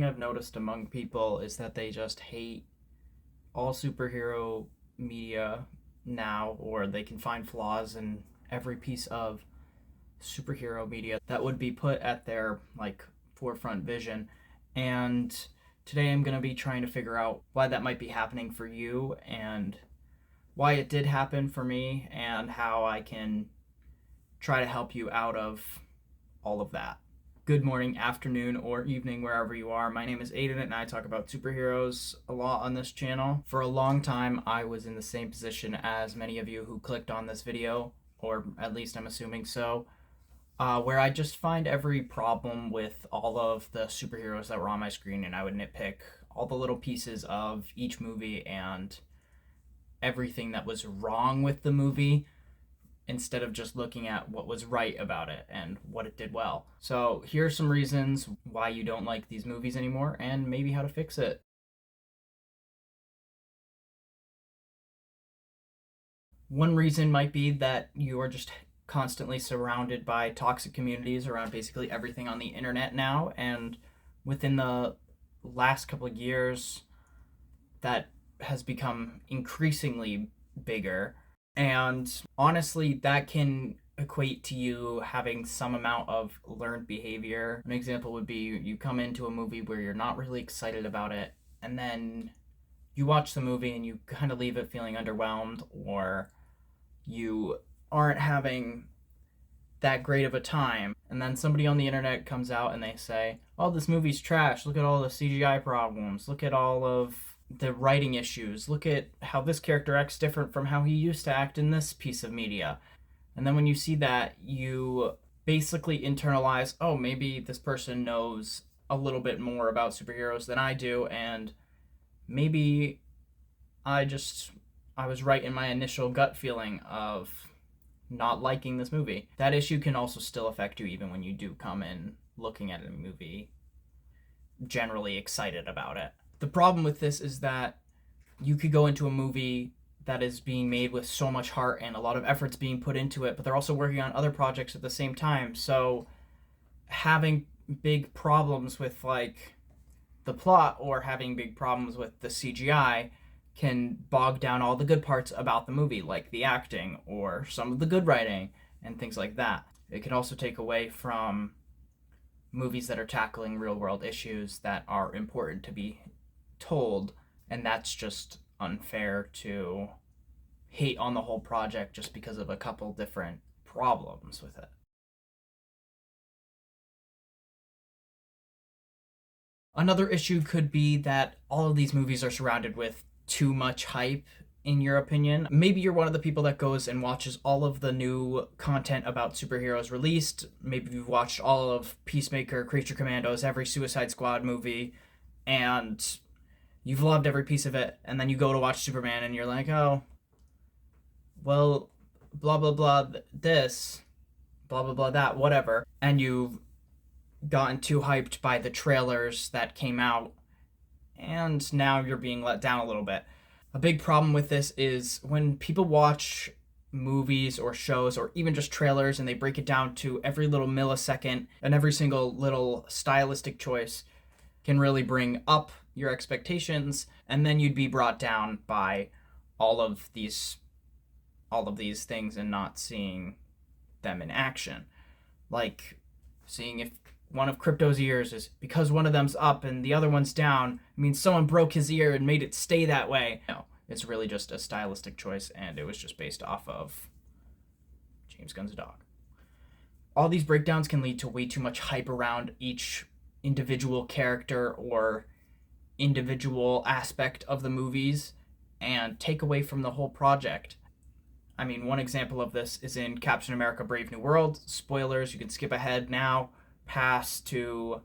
something I've noticed among people is that they just hate all superhero media now, or they can find flaws in every piece of superhero media that would be put at their forefront vision. And today I'm going to be trying to figure out why that might be happening for you, and why it did happen for me, and how I can try to help you out of all of that. Good morning, afternoon, or evening, wherever you are. My name is Aiden, and I talk about superheroes a lot on this channel. For a long time, I was in the same position as many of you who clicked on this video, or at least I'm assuming so, where I just find every problem with all of the superheroes that were on my screen, and I would nitpick all the little pieces of each movie and everything that was wrong with the movie, instead of just looking at what was right about it and what it did well. So here's some reasons why you don't like these movies anymore, and maybe how to fix it. One reason might be that you are just constantly surrounded by toxic communities around basically everything on the internet now, and within the last couple of years that has become increasingly bigger. And honestly, that can equate to you having some amount of learned behavior. An example would be you come into a movie where you're not really excited about it, and then you watch the movie and you kind of leave it feeling underwhelmed, or you aren't having that great of a time. And then somebody on the internet comes out and they say, oh, this movie's trash. Look at all the CGI problems. Look at all of the writing issues. Look at how this character acts different from how he used to act in this piece of media. And then when you see that, you basically internalize, oh, maybe this person knows a little bit more about superheroes than I do, and maybe I was right in my initial gut feeling of not liking this movie. That issue can also still affect you even when you do come in looking at a movie generally excited about it. The problem with this is that you could go into a movie that is being made with so much heart and a lot of effort's being put into it, but they're also working on other projects at the same time. So having big problems with the plot, or having big problems with the CGI, can bog down all the good parts about the movie, like the acting or some of the good writing and things like that. It can also take away from movies that are tackling real world issues that are important to be told, and that's just unfair to hate on the whole project just because of a couple different problems with it. Another issue could be that all of these movies are surrounded with too much hype, in your opinion. Maybe you're one of the people that goes and watches all of the new content about superheroes released. Maybe you've watched all of Peacemaker, Creature Commandos, every Suicide Squad movie, and you've loved every piece of it. And then you go to watch Superman and you're like, oh, well, blah, blah, blah, this, blah, blah, blah, that, whatever. And you've gotten too hyped by the trailers that came out, and now you're being let down a little bit. A big problem with this is when people watch movies or shows or even just trailers and they break it down to every little millisecond, and every single little stylistic choice can really bring up your expectations, and then you'd be brought down by all of these things and not seeing them in action. Like seeing if one of Crypto's ears is because one of them's up and the other one's down, I mean, someone broke his ear and made it stay that way. No, it's really just a stylistic choice, and it was just based off of James Gunn's dog. All these breakdowns can lead to way too much hype around each individual character or individual aspect of the movies, and take away from the whole project. I mean, one example of this is in Captain America Brave New World. Spoilers, you can skip ahead now, past to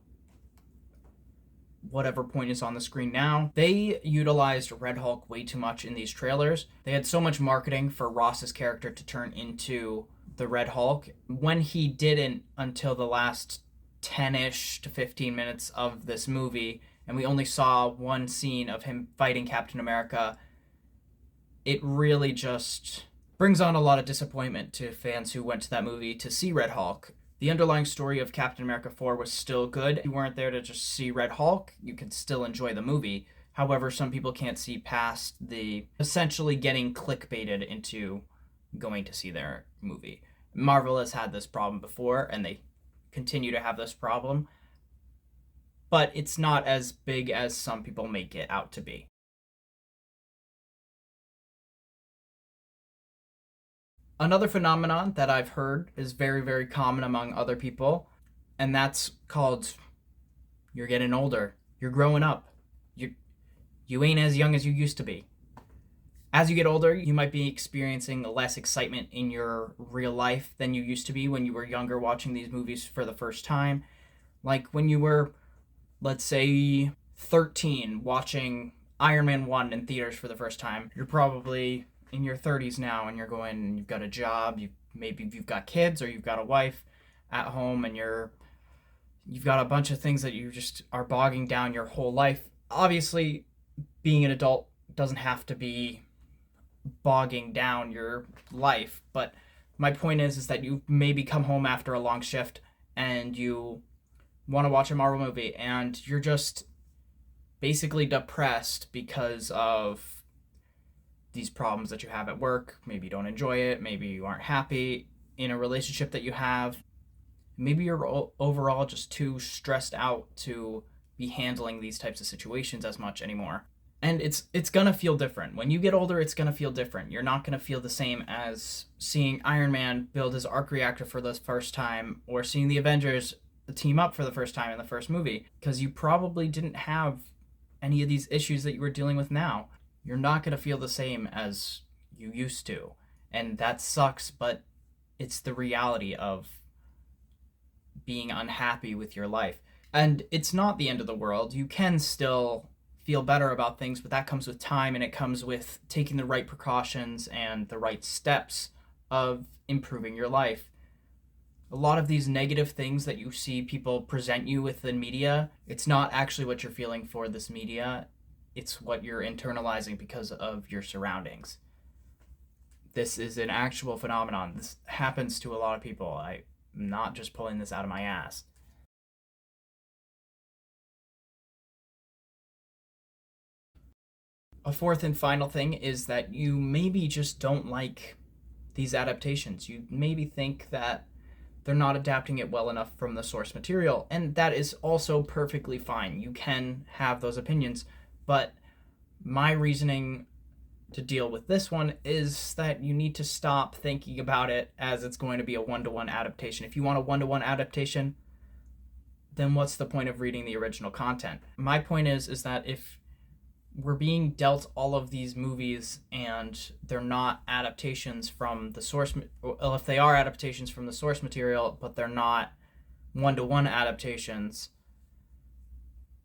whatever point is on the screen now. They utilized Red Hulk way too much in these trailers. They had so much marketing for Ross's character to turn into the Red Hulk, when he didn't until the last 10-ish to 15 minutes of this movie, and we only saw one scene of him fighting Captain America. It really just brings on a lot of disappointment to fans who went to that movie to see Red Hulk. The underlying story of Captain America 4 was still good. If you weren't there to just see Red Hulk, you could still enjoy the movie. However, some people can't see past the essentially getting clickbaited into going to see their movie. Marvel has had this problem before, and they continue to have this problem, but it's not as big as some people make it out to be. Another phenomenon that I've heard is very, very common among other people, and that's called you're getting older, you're growing up, you ain't as young as you used to be. As you get older, you might be experiencing less excitement in your real life than you used to be when you were younger watching these movies for the first time. Like when you were, let's say, 13 watching Iron Man 1 in theaters for the first time. You're probably in your 30s now and you're going and you've got a job, maybe you've got kids or you've got a wife at home and you've got a bunch of things that you just are bogging down your whole life. Obviously, being an adult doesn't have to be bogging down your life, but my point is that you maybe come home after a long shift and you want to watch a Marvel movie and you're just basically depressed because of these problems that you have at work. Maybe you don't enjoy it, maybe you aren't happy in a relationship that you have, maybe you're overall just too stressed out to be handling these types of situations as much anymore. And it's gonna feel different. When you get older, it's gonna feel different. You're not gonna feel the same as seeing Iron Man build his arc reactor for the first time, or seeing the Avengers team up for the first time in the first movie, because you probably didn't have any of these issues that you were dealing with now. You're not gonna feel the same as you used to. And that sucks, but it's the reality of being unhappy with your life. And it's not the end of the world. You can still feel better about things, but that comes with time and it comes with taking the right precautions and the right steps of improving your life. A lot of these negative things that you see people present you with in media, it's not actually what you're feeling for this media, it's what you're internalizing because of your surroundings. This is an actual phenomenon. This happens to a lot of people. I'm not just pulling this out of my ass. A fourth and final thing is that you maybe just don't like these adaptations. You maybe think that they're not adapting it well enough from the source material, and that is also perfectly fine. You can have those opinions, but my reasoning to deal with this one is that you need to stop thinking about it as it's going to be a one-to-one adaptation. If you want a one-to-one adaptation, then what's the point of reading the original content? My point is that if we're being dealt all of these movies and they're not adaptations from the source, well, if they are adaptations from the source material but they're not one-to-one adaptations,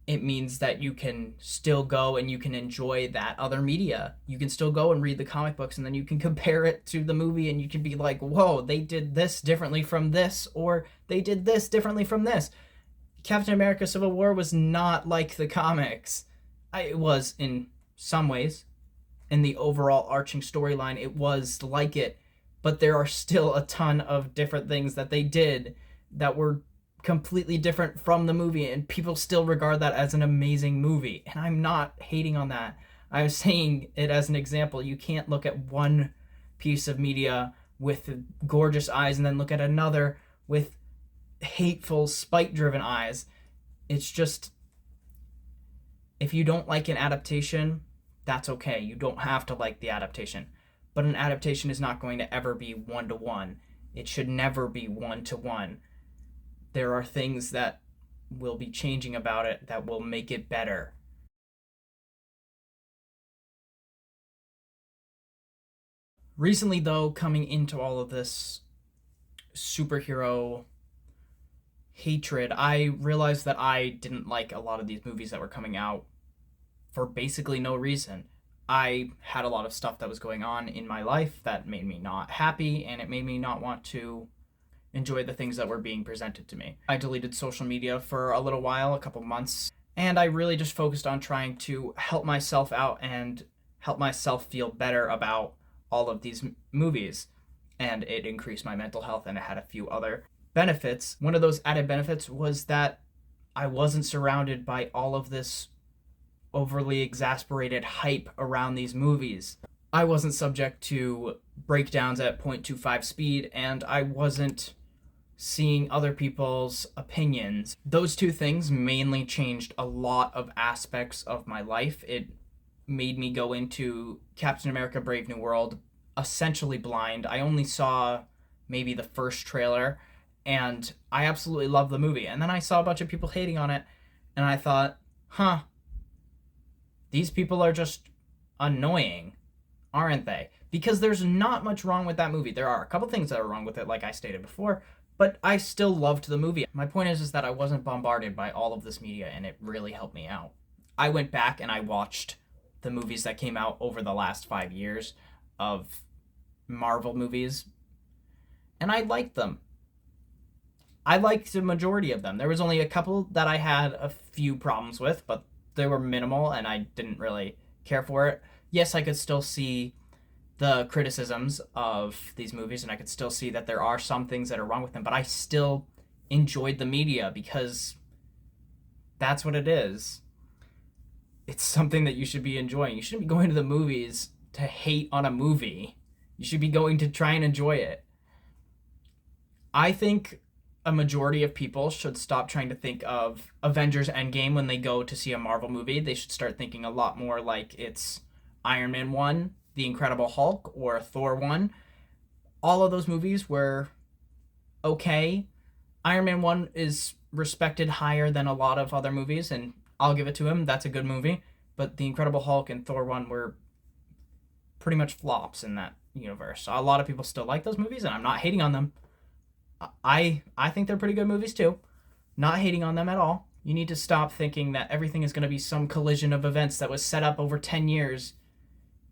it means that you can still go and you can enjoy that other media. You can still go and read the comic books and then you can compare it to the movie and you can be like, whoa, they did this differently from this, or they did this differently from this. Captain America Civil War was not like the comics. It was in some ways. In the overall arching storyline, it was like it. But there are still a ton of different things that they did that were completely different from the movie, and people still regard that as an amazing movie. And I'm not hating on that. I'm saying it as an example. You can't look at one piece of media with gorgeous eyes and then look at another with hateful, spite-driven eyes. It's just, if you don't like an adaptation, that's okay. You don't have to like the adaptation. But an adaptation is not going to ever be one-to-one. It should never be one-to-one. There are things that will be changing about it that will make it better. Recently, though, coming into all of this superhero hatred, I realized that I didn't like a lot of these movies that were coming out for basically no reason. I had a lot of stuff that was going on in my life that made me not happy, and it made me not want to enjoy the things that were being presented to me. I deleted social media for a little while, a couple months, and I really just focused on trying to help myself out and help myself feel better about all of these movies. And it increased my mental health, and it had a few other benefits, one of those added benefits was that I wasn't surrounded by all of this overly exasperated hype around these movies. I wasn't subject to breakdowns at 0.25 speed, and I wasn't seeing other people's opinions. Those two things mainly changed a lot of aspects of my life. It made me go into Captain America Brave New World essentially blind. I only saw maybe the first trailer, and I absolutely loved the movie. And then I saw a bunch of people hating on it, and I thought, huh, these people are just annoying, aren't they? Because there's not much wrong with that movie. There are a couple things that are wrong with it, like I stated before, but I still loved the movie. My point is that I wasn't bombarded by all of this media, and it really helped me out. I went back and I watched the movies that came out over the last 5 years of Marvel movies, and I liked them. I liked the majority of them. There was only a couple that I had a few problems with, but they were minimal and I didn't really care for it. Yes, I could still see the criticisms of these movies, and I could still see that there are some things that are wrong with them, but I still enjoyed the media because that's what it is. It's something that you should be enjoying. You shouldn't be going to the movies to hate on a movie. You should be going to try and enjoy it. I think a majority of people should stop trying to think of Avengers Endgame when they go to see a Marvel movie. They should start thinking a lot more like it's Iron Man 1, The Incredible Hulk, or Thor 1. All of those movies were okay. Iron Man 1 is respected higher than a lot of other movies, and I'll give it to him. That's a good movie. But The Incredible Hulk and Thor 1 were pretty much flops in that universe. So a lot of people still like those movies, and I'm not hating on them. I think they're pretty good movies too. Not hating on them at all. You need to stop thinking that everything is going to be some collision of events that was set up over 10 years.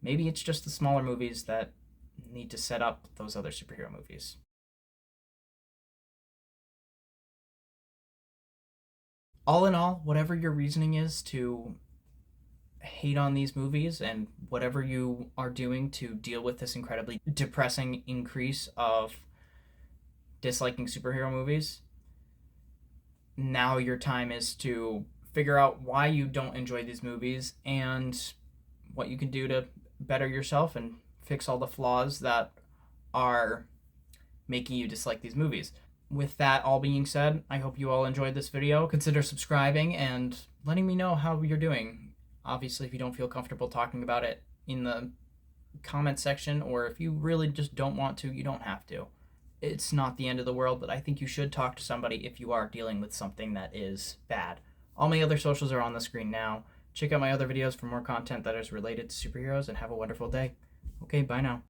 Maybe it's just the smaller movies that need to set up those other superhero movies. All in all, whatever your reasoning is to hate on these movies and whatever you are doing to deal with this incredibly depressing increase of disliking superhero movies, now your time is to figure out why you don't enjoy these movies and what you can do to better yourself and fix all the flaws that are making you dislike these movies. With that all being said, I hope you all enjoyed this video. Consider subscribing and letting me know how you're doing. Obviously, if you don't feel comfortable talking about it in the comment section, or if you really just don't want to, you don't have to. It's not the end of the world, but I think you should talk to somebody if you are dealing with something that is bad. All my other socials are on the screen now. Check out my other videos for more content that is related to superheroes, and have a wonderful day. Okay, bye now.